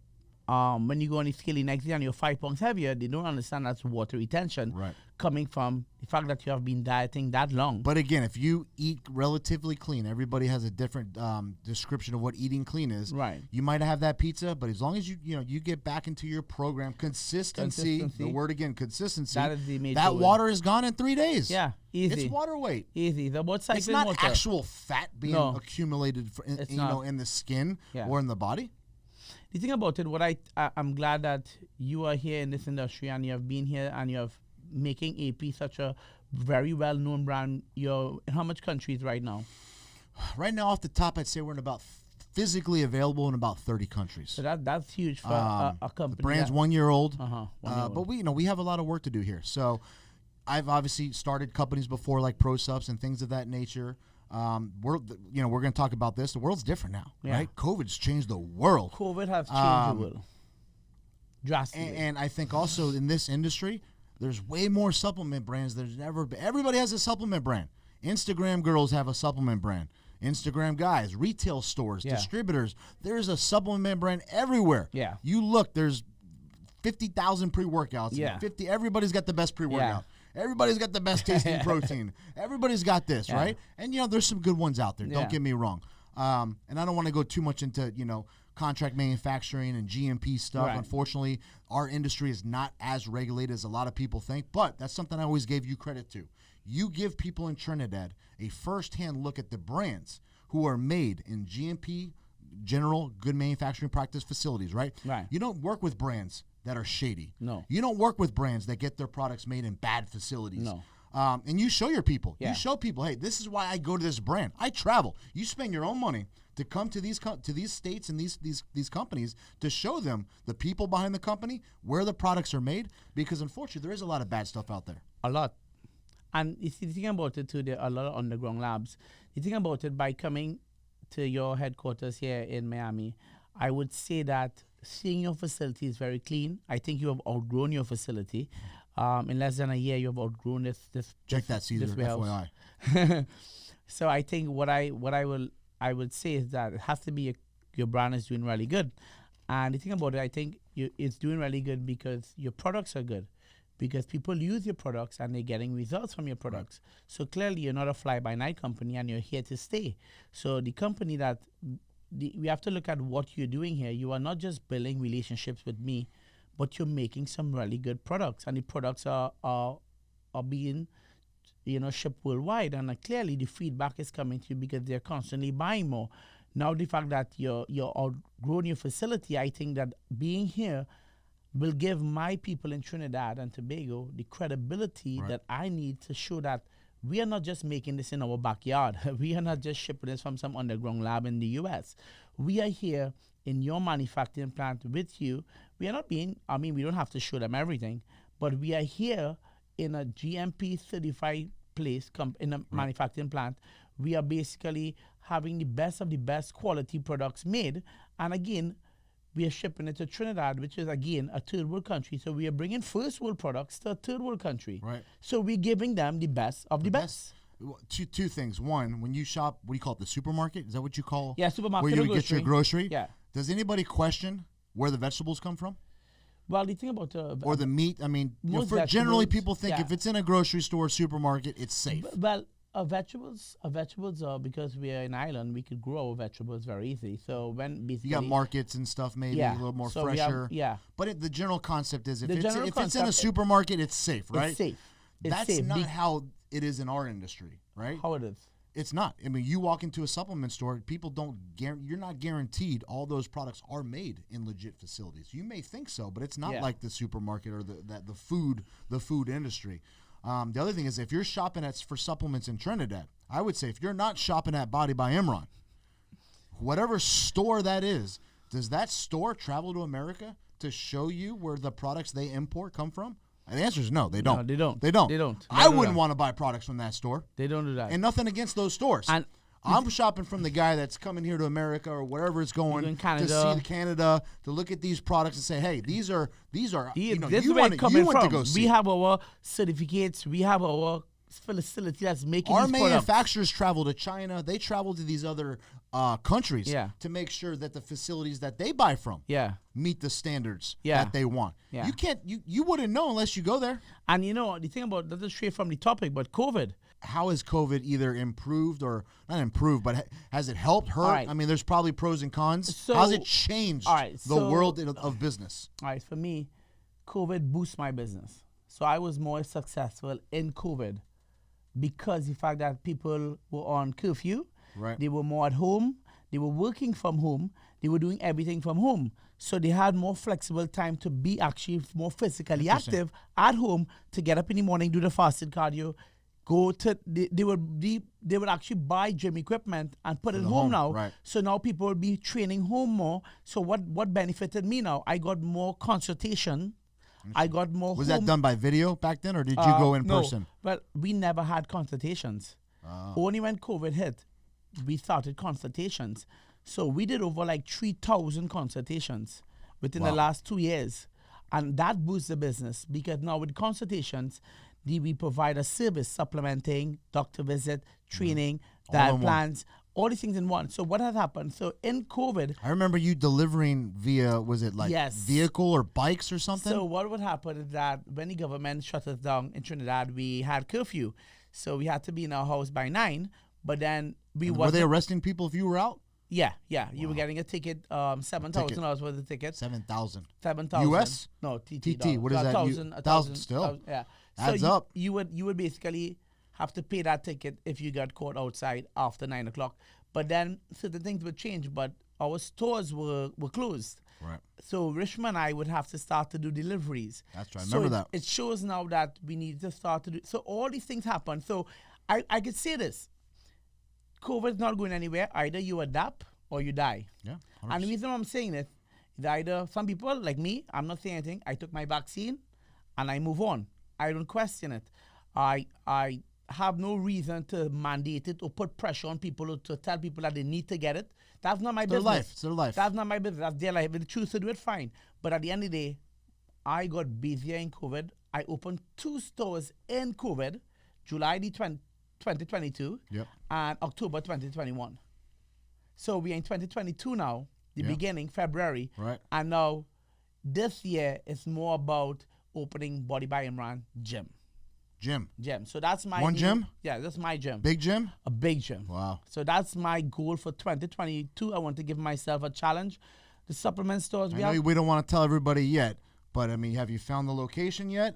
when you go on the scale the next day and you're 5 pounds heavier," they don't understand that's water retention Right. coming from the fact that you have been dieting that long. But again, if you eat relatively clean, everybody has a different description of what eating clean is. Right. You might have that pizza, but as long as you get back into your program, consistency. Consistency. The word again, consistency. That is the major That word. water is gone in 3 days. Yeah, easy. It's water weight. Easy. It's about cycling It's not water. actual fat being No. accumulated It's you not. know, in the skin Yeah. or in the body. The thing about it, I'm glad that you are here in this industry and you have been here and you have making AP such a very well-known brand. You're in how much countries right now? Right now, off the top, I'd say we're in about physically available in about 30 countries. So that's huge for a company. The brand's that- 1 year old, 1 year old. but we have a lot of work to do here. So, I've obviously started companies before like ProSubs and things of that nature. We're going to talk about this. The world's different now, Yeah. right? COVID's changed the world, COVID has changed the world drastically. and I think also in this industry, there's way more supplement brands. There's never been. Everybody has a supplement brand. Instagram girls have a supplement brand. Instagram guys, retail stores, Yeah. distributors. There's a supplement brand everywhere. Yeah. You look, there's 50,000 pre-workouts. Yeah. 50. Everybody's got the best pre-workout. Everybody's got the best tasting protein. Everybody's got this, Yeah. right? And there's some good ones out there. Yeah. Don't get me wrong. And I don't want to go too much into contract manufacturing and GMP stuff. Right. Unfortunately, our industry is not as regulated as a lot of people think. But that's something I always gave you credit to. You give people in Trinidad a first-hand look at the brands who are made in GMP, general good manufacturing practice facilities, right? Right. You don't work with brands that are shady. No. You don't work with brands that get their products made in bad facilities. No. And you show your people. Yeah. You show people, hey, this is why I go to this brand. I travel. You spend your own money to come to these states and these companies to show them the people behind the company, where the products are made, because unfortunately there is a lot of bad stuff out there. A lot. And you see, the thing about it too, there are a lot of underground labs. The thing about it, by coming to your headquarters here in Miami, I would say that seeing your facility is very clean. I think you have outgrown your facility. In less than a year, you have outgrown this. Check that, Caesar, this warehouse. FYI. So I think what I would say is that it has to be your brand is doing really good. And the thing about it, I think it's doing really good because your products are good. Because people use your products and they're getting results from your products. Right. So clearly you're not a fly-by-night company and you're here to stay. So the company we have to look at what you're doing here. You are not just building relationships with me, but you're making some really good products. And the products are being shipped worldwide. And clearly the feedback is coming to you because they're constantly buying more. Now the fact that you're outgrowing your facility, I think that being here will give my people in Trinidad and Tobago the credibility Right. that I need to show that we are not just making this in our backyard. We are not just shipping this from some underground lab in the US. We are here in your manufacturing plant with you. We are not being, I mean, we don't have to show them everything, but we are here in a GMP certified place in a manufacturing plant. We are basically having the best of the best quality products made. And again, we are shipping it to Trinidad, which is, again, a third world country. So we are bringing first world products to a third world country. Right. So we're giving them the best of the best. Well, two things. One, when you shop, what do you call it? The supermarket? Is that what you call? Yeah, supermarket where or you get your grocery. Yeah. Does anybody question where the vegetables come from Well, the thing about or the meat? I mean, most generally vegetables, people think yeah. if it's in a grocery store, supermarket, it's safe. Well, vegetables are, because we are in Ireland, we could grow our vegetables very easy. So when basically You got markets and stuff, maybe Yeah. a little more So we have- fresher. yeah. But the general concept is if The it's general if it's in a concept- supermarket, it's safe, right? it's safe. It's That's safe. not how it is in our industry, right? How it is. It's not. I mean, you walk into a supplement store, people don't. You're not guaranteed all those products are made in legit facilities. You may think so, but it's not Yeah. like the supermarket or the food industry. The other thing is, if you're shopping for supplements in Trinidad, I would say if you're not shopping at Body by Imran, whatever store that is, does that store travel to America to show you where the products they import come from? And the answer is no, they don't. No, they don't. They don't. They don't. They I don't do wouldn't that. want to buy products from that store. They don't do that. And nothing against those stores. And I'm shopping from the guy that's coming here to America or wherever it's going Even to Canada. see Canada, to look at these products and say, hey, these are this you is where want it's coming to from. go see. We have our certificates. We have our facility that's making Our these products. manufacturers travel to China. They travel to these other countries Yeah. to make sure that the facilities that they buy from Yeah. meet the standards Yeah. that they want. Yeah. You can't. You wouldn't know unless you go there. And the thing about, that's straight from the topic, but COVID. How has COVID either improved or not improved, but has it helped, hurt? All right. I mean, there's probably pros and cons. So- How's it changed all right, the so- world of business? All right, for me, COVID boosts my business. So I was more successful in COVID because the fact that people were on curfew, Right. they were more at home, they were working from home, they were doing everything from home. So they had more flexible time to be actually more physically Interesting. active at home, to get up in the morning, do the fasted cardio, they would actually buy gym equipment and put it the home home, now. right. So now people will be training home more. So what benefited me now? I got more consultation. I got more Was home. that done by video back then, or did you go in No. person? Well, we never had consultations. Only when COVID hit, we started consultations. So we did over like 3,000 consultations within the Wow. last 2 years. And that boosts the business because now with consultations, we provide a service supplementing, doctor visit, training, All diet in one. plans, all these things in one. So what has happened? So in COVID, I remember you delivering via, was it like Yes. vehicle or bikes or something? so what would happen is that when the government shut us down in Trinidad, we had curfew. So we had to be in our house by 9, but then we were wasn't. they arresting people if you were out? Yeah. You were getting a ticket, $7,000 worth of ticket. 7,000. 7,000. US? No, TT. TT, what is that? A Thousand still? Yeah. Adds so up. You would basically have to pay that ticket if you got caught outside after 9 o'clock. But then certain things would change. But our stores were closed. Right. So Rishma and I would have to start to do deliveries. That's right. I So remember that. It shows now that we need to start to do. So all these things happen. So I could say this. COVID's not going anywhere. Either you adapt or you die. Yeah. And the reason I'm saying it is either some people like me, I'm not saying anything. I took my vaccine and I move on. I don't question it. I have no reason to mandate it or put pressure on people or to tell people that they need to get it. That's not my Their business. life. It's their life. That's not my business. That's their life. If they choose to do it, fine. But at the end of the day, I got busier in COVID. I opened 2 stores in COVID, July 2022 Yep. and October 2021. So we're in 2022 now, the Yeah. beginning, February. Right. And now this year is more about opening Body by Imran gym. Gym. So that's my One new- gym? Yeah, that's my gym. Big gym? A big gym. Wow. So that's my goal for 2022. I want to give myself a challenge. The supplement stores I we know have. we don't want to tell everybody yet, But I mean, have you found the location yet?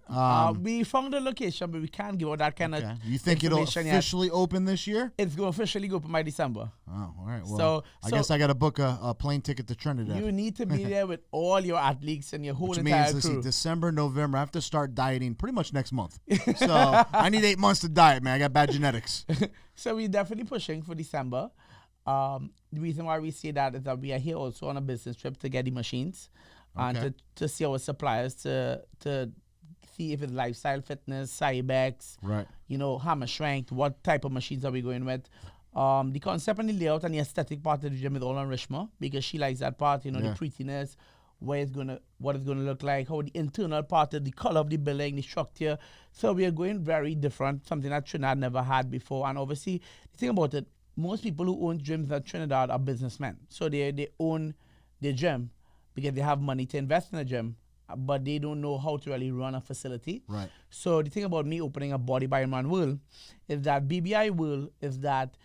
We found the location, but we can't give out that kind of. You think it'll officially open this year? It's going to officially open by December. Oh, all right. Well, I guess I got to book a plane ticket to Trinidad. You need to be there with all your athletes and your whole entire crew. Which means, December, November, I have to start dieting pretty much next month. So I need 8 months to diet, man. I got bad genetics. So we're definitely pushing for December. The reason why we say that is that we are here also on a business trip to get the machines. And to see our suppliers to see if it's lifestyle fitness, Cybex, right? Hammer strength, what type of machines are we going with? The concept and the layout and the aesthetic part of the gym is all on Rishma because she likes that part, the prettiness, what it's gonna look like, how the internal part of the color of the building, the structure. So we are going very different, something that Trinidad never had before. And obviously, the thing about it, most people who own gyms at Trinidad are businessmen. So they own their gym because they have money to invest in a gym, but they don't know how to really run a facility. Right. So the thing about me opening a Body by Imran World is that BBI World is that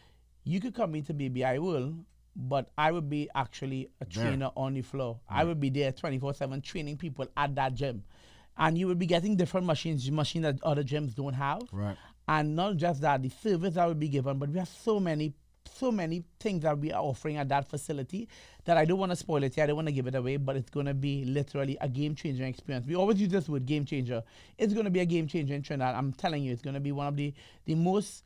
you could come into BBI World, but I would be actually a trainer on the floor. Right. I would be there 24/7 training people at that gym. And you would be getting different machines that other gyms don't have. Right. And not just that, the service that would be given, but we have so many things that we are offering at that facility that I don't want to spoil it here. I don't want to give it away, but it's going to be literally a game-changing experience. We always use this word, game changer. It's going to be a game changer in Trinidad. I'm telling you, it's going to be one of the most,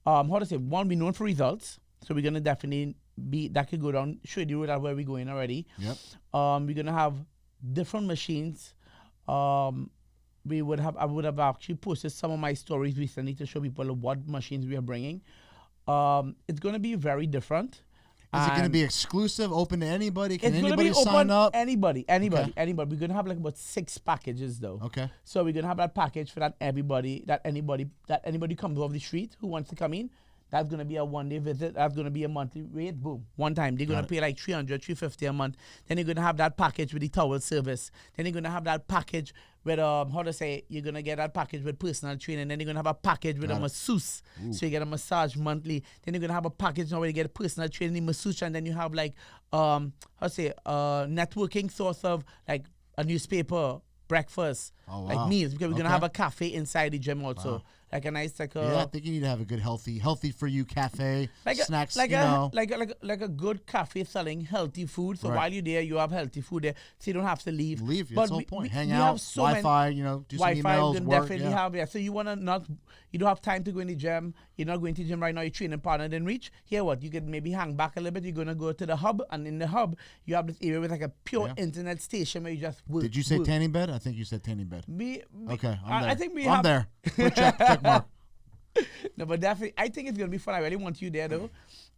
one, we're known for results. So we're going to definitely that could go down, show you that where we're going already. Yep. We're going to have different machines. I would have actually posted some of my stories recently to show people what machines we are bringing. It's going to be very different. Is it going to be exclusive, open to anybody? Can anybody sign up? Anybody. We're going to have like about 6 packages though. Okay. So we're going to have that package for that anybody comes off the street who wants to come in. That's going to be a one-day visit. That's going to be a monthly rate. Boom. One time. They're going to pay like $300, $350 a month. Then you're going to have that package with the towel service. Then you're going to have that package with, you're going to get that package with personal training. Then you're going to have a package with a masseuse. Ooh. So you get a massage monthly. Then you're going to have a package where you get a personal training, masseuse. And then you have like, networking source of like a newspaper, breakfast, like meals. Because we're going to have a cafe inside the gym also. Wow. Like a nice, like a... Yeah, I think you need to have a good, healthy for you cafe, snacks, like a good cafe selling healthy food. So while you're there, you have healthy food there, so you don't have to leave. That's the whole point. Hang out, Wi-Fi, do some emails, you can definitely have, yeah. So you want to you don't have time to go in the gym. You're not going to the gym right now, your training partner didn't reach. Here what? You could maybe hang back a little bit. You're going to go to the hub, and in the hub, you have this area with like a pure internet station where you just work. Did you say tanning bed? I think you said tanning bed. Okay, I'm there. I think I'm there. Check mark. No, but definitely, I think it's going to be fun. I really want you there, though.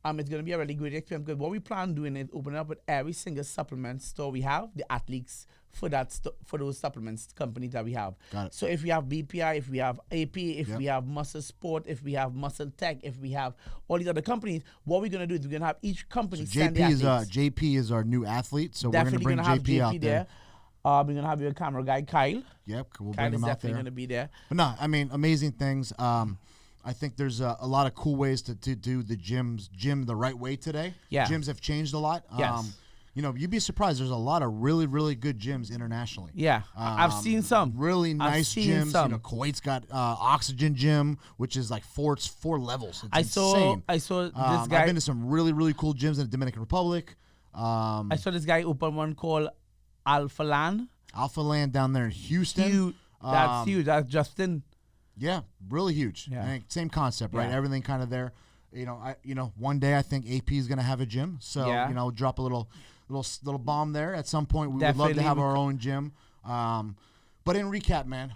It's going to be a really great experience because what we plan doing is opening up with every single supplement store we have, the athletes for those supplements companies that we have. Got it. So if we have BPI, if we have AP, if we have Muscle Sport, if we have Muscle Tech, if we have all these other companies, what we're going to do is we're going to have each company send their athletes. JP is our new athlete, so definitely we're going to bring JP out there. We're going to have your camera guy, Kyle. Yep, we'll Kyle bring him out there. Kyle is definitely going to be there. But no, I mean, amazing things. I think there's a lot of cool ways to do the gym the right way today. Yeah. Gyms have changed a lot. Yes. You'd be surprised. There's a lot of really, really good gyms internationally. Yeah, I've seen some. Really nice gyms. Some. Kuwait's got Oxygen Gym, which is like four levels. It's insane. I saw this guy. I've been to some really, really cool gyms in the Dominican Republic. I saw this guy open one called Alpha Land. Alpha Land down there in Houston. That's huge. That's Justin. Yeah, really huge. Yeah. Same concept, right? Everything kind of there. One day I think AP is gonna have a gym. So drop a little bomb there at some point. We would love to have our own gym. But in recap, man,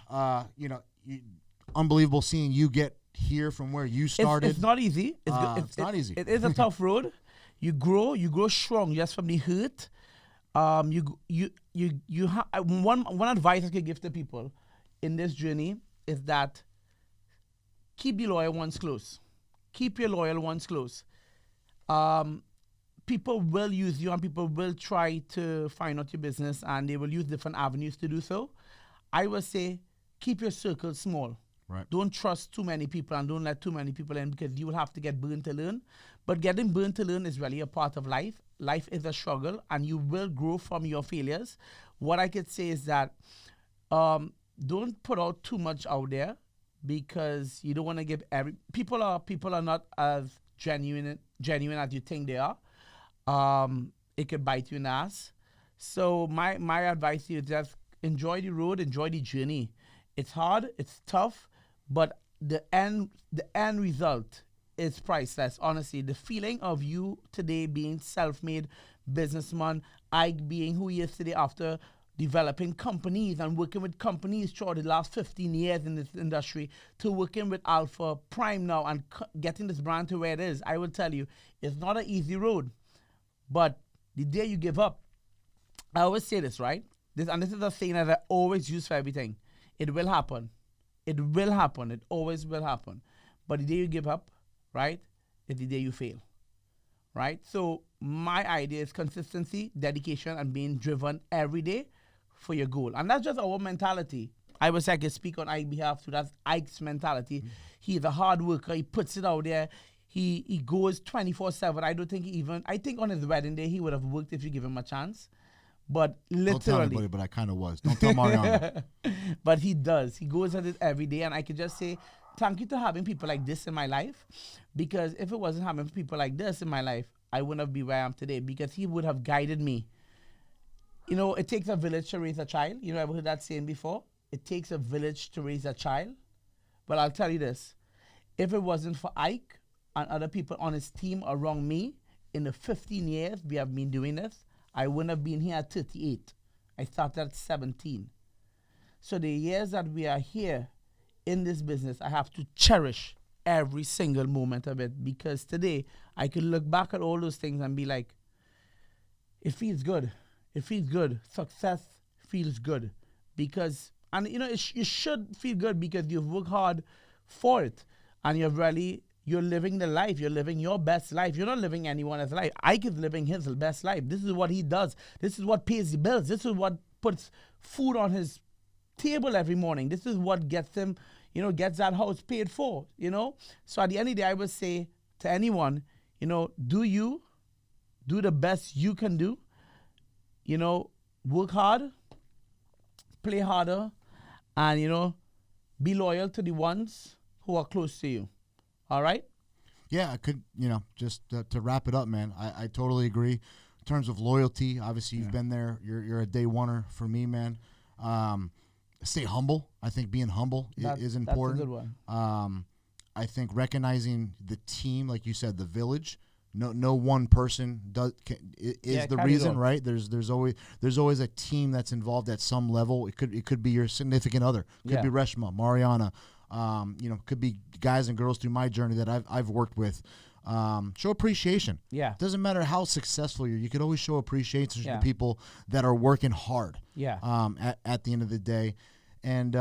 unbelievable seeing you get here from where you started. It's not easy. It's not easy. It is a tough road. You grow strong just from the hurt. One advice I could give to people in this journey is that keep the loyal ones close. Keep your loyal ones close. People will use you and people will try to find out your business and they will use different avenues to do so. I would say keep your circle small. Right. Don't trust too many people and don't let too many people in, because you will have to get burned to learn. But getting burned to learn is really a part of life. Life is a struggle, and you will grow from your failures. What I could say is that don't put out too much out there, because you don't want to give people are not as genuine as you think they are. It could bite you in the ass. So my advice to you is just enjoy the road, enjoy the journey. It's hard, it's tough, but the end result is priceless. Honestly, the feeling of you today being self-made businessman, Ike being who he is today after developing companies and working with companies throughout the last 15 years in this industry, to working with Alpha Prime now and getting this brand to where it is, I will tell you, it's not an easy road. But the day you give up, I always say this, right? This is a saying that I always use for everything. It will happen. It will happen. It always will happen. But the day you give up, right, is the day you fail, right? So my idea is consistency, dedication, and being driven every day for your goal. And that's just our mentality. I wish I could speak on Ike's behalf too. That's Ike's mentality. He's a hard worker. He puts it out there. He goes 24/7. I think on his wedding day he would have worked if you give him a chance. But literally. Don't tell anybody, but I kind of was. Don't tell Mariana. But he does. He goes at it every day. And I could just say, thank you to having people like this in my life. Because if it wasn't having people like this in my life, I wouldn't be where I am today, because he would have guided me. You know, it takes a village to raise a child. You know, I've heard that saying before. It takes a village to raise a child. But I'll tell you this. If it wasn't for Ike and other people on his team around me, in the 15 years we have been doing this, I wouldn't have been here at 38. I started at 17. So the years that we are here in this business, I have to cherish every single moment of it, because today I can look back at all those things and be like, it feels good. It feels good. Success feels good. Because, and you know, you should feel good because you've worked hard for it. And you're living the life. You're living your best life. You're not living anyone else's life. Ike is living his best life. This is what he does. This is what pays the bills. This is what puts food on his table every morning. This is what gets him, you know, gets that house paid for, you know. So at the end of the day, I would say to anyone, you know, do the best you can do. You know, work hard, play harder, and, you know, be loyal to the ones who are close to you. All right? Yeah, I could, you know, just to wrap it up, man, I totally agree. In terms of loyalty, obviously you've been there. You're a day oneer for me, man. Stay humble. I think being humble is important. That's a good one. I think recognizing the team, like you said, the village. No one person is the reason, right? There's always a team that's involved at some level. It could be your significant other. Could be Reshma, Mariana. You know, could be guys and girls through my journey that I've worked with. Show appreciation. Yeah. Doesn't matter how successful you could always show appreciation to the people that are working hard. Yeah. At the end of the day. And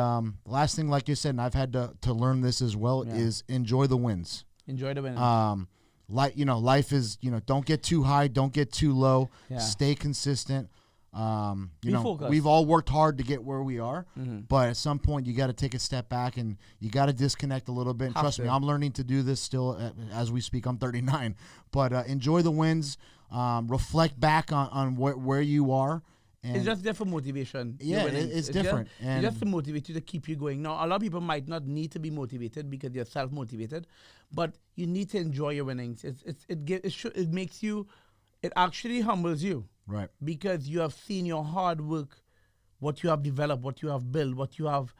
last thing, like you said, and I've had to learn this as well, is enjoy the wins. Enjoy the wins. Life is, you know, don't get too high, don't get too low. Yeah. Stay consistent. Be focused. We've all worked hard to get where we are, but at some point you got to take a step back and you got to disconnect a little bit. And trust me, I'm learning to do this still as we speak. I'm 39, but enjoy the wins. Reflect back on where you are. And it's just there for motivation. Yeah, it's different. It's just to motivate you, to keep you going. Now, a lot of people might not need to be motivated because they're self-motivated, but you need to enjoy your winnings. It makes you, it actually humbles you. Right. Because you have seen your hard work, what you have developed, what you have built, what you have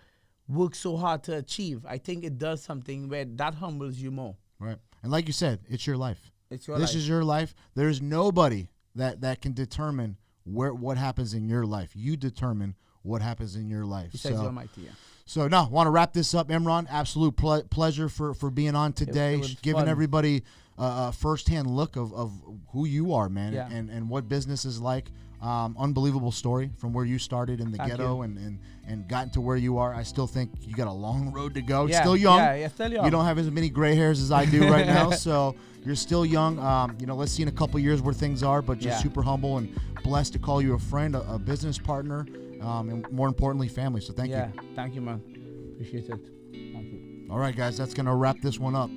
worked so hard to achieve. I think it does something where that humbles you more. Right. And like you said, it's your life. It's your life. This is your life. There's nobody that can determine what happens in your life. You determine what happens in your life. Besides the Almighty, yeah. So, no, want to wrap this up, Imran. Absolute pleasure for being on today, giving fun. Everybody a firsthand look of who you are, man, and what business is like. Unbelievable story from where you started in the ghetto and gotten to where you are. I still think you got a long road to go. You're still young. Yeah, still young. You don't have as many gray hairs as I do right now, so you're still young. Let's see in a couple years where things are, but just super humble and blessed to call you a friend, a business partner, and more importantly, family. So thank you. Thank you, man. Appreciate it. Thank you. All right, guys, that's going to wrap this one up.